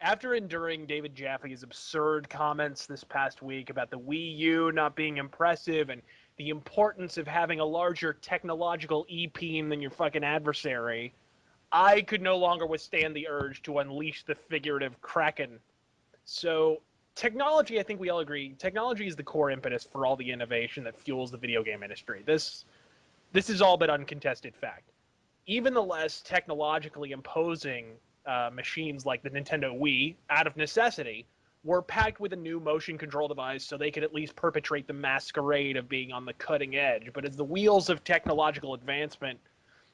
After enduring David Jaffe's absurd comments this past week about the Wii U not being impressive and the importance of having a larger technological e-beam than your fucking adversary, I could no longer withstand the urge to unleash the figurative kraken. So, technology, I think we all agree, technology is the core impetus for all the innovation that fuels the video game industry. This is all but uncontested fact. Even the less technologically imposing machines like the Nintendo Wii, out of necessity, were packed with a new motion control device so they could at least perpetrate the masquerade of being on the cutting edge. But as the wheels of technological advancement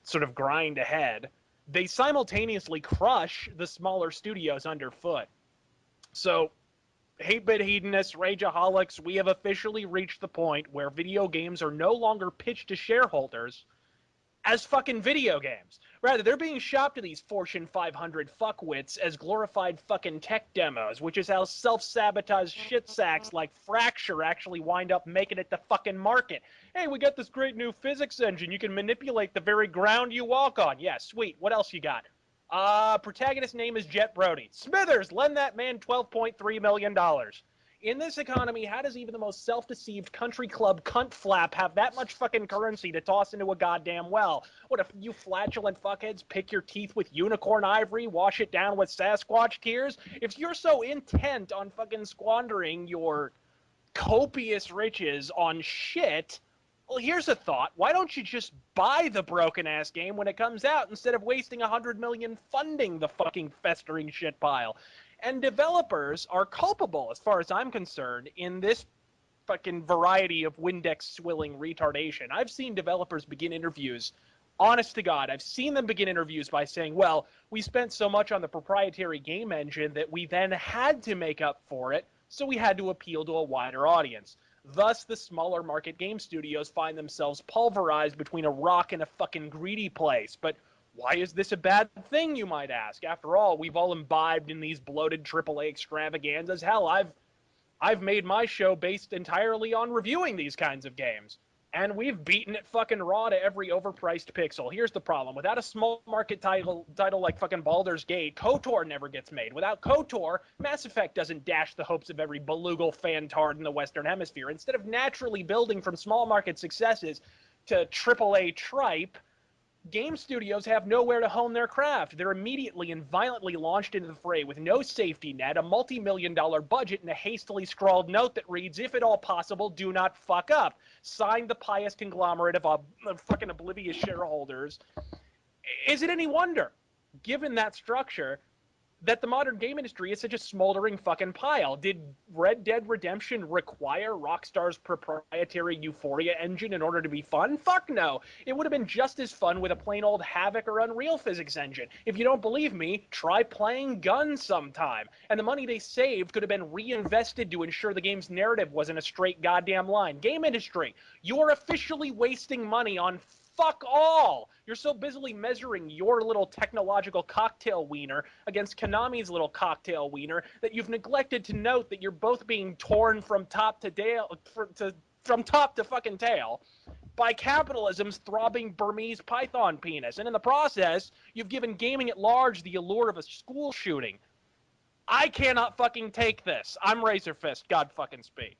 sort of grind ahead, they simultaneously crush the smaller studios underfoot. So, 8-bit hedonists, rageaholics, we have officially reached the point where video games are no longer pitched to shareholders as fucking video games. Rather, they're being shopped to these Fortune 500 fuckwits as glorified fucking tech demos, which is how self-sabotage shit sacks like Fracture actually wind up making it the fucking market. Hey, we got this great new physics engine. You can manipulate the very ground you walk on. Yeah, sweet. What else you got? Protagonist name is Jet Brody. Smithers, lend that man $12.3 million. In this economy, how does even the most self-deceived country club cunt flap have that much fucking currency to toss into a goddamn well? What if you flatulent fuckheads pick your teeth with unicorn ivory, wash it down with Sasquatch tears? If you're so intent on fucking squandering your copious riches on shit, well, here's a thought. Why don't you just buy the broken-ass game when it comes out instead of wasting $100 million funding the fucking festering shit pile? And developers are culpable, as far as I'm concerned, in this fucking variety of Windex-swilling retardation. I've seen developers begin interviews, honest to God, I've seen them begin interviews by saying, well, we spent so much on the proprietary game engine that we then had to make up for it, so we had to appeal to a wider audience. Thus, the smaller market game studios find themselves pulverized between a rock and a fucking greedy place. But why is this a bad thing, you might ask? After all, we've all imbibed in these bloated AAA extravaganzas. Hell, I've made my show based entirely on reviewing these kinds of games. And we've beaten it fucking raw to every overpriced pixel. Here's the problem. Without a small market title like fucking Baldur's Gate, KOTOR never gets made. Without KOTOR, Mass Effect doesn't dash the hopes of every belugal fantard in the Western Hemisphere. Instead of naturally building from small market successes to AAA tripe, game studios have nowhere to hone their craft. They're immediately and violently launched into the fray with no safety net, a multi-million-dollar budget, and a hastily scrawled note that reads, if at all possible, do not fuck up. Signed the pious conglomerate of fucking oblivious shareholders. Is it any wonder, given that structure, that the modern game industry is such a smoldering fucking pile? Did Red Dead Redemption require Rockstar's proprietary Euphoria engine in order to be fun? Fuck no. It would have been just as fun with a plain old Havoc or Unreal physics engine. If you don't believe me, try playing Guns sometime. And the money they saved could have been reinvested to ensure the game's narrative wasn't a straight goddamn line. Game industry, you're officially wasting money on fuck all. You're so busily measuring your little technological cocktail wiener against Konami's little cocktail wiener that you've neglected to note that you're both being torn from top to tail, from top to fucking tail by capitalism's throbbing Burmese python penis. And in the process, you've given gaming at large the allure of a school shooting. I cannot fucking take this. I'm Razörfist. God fucking speed.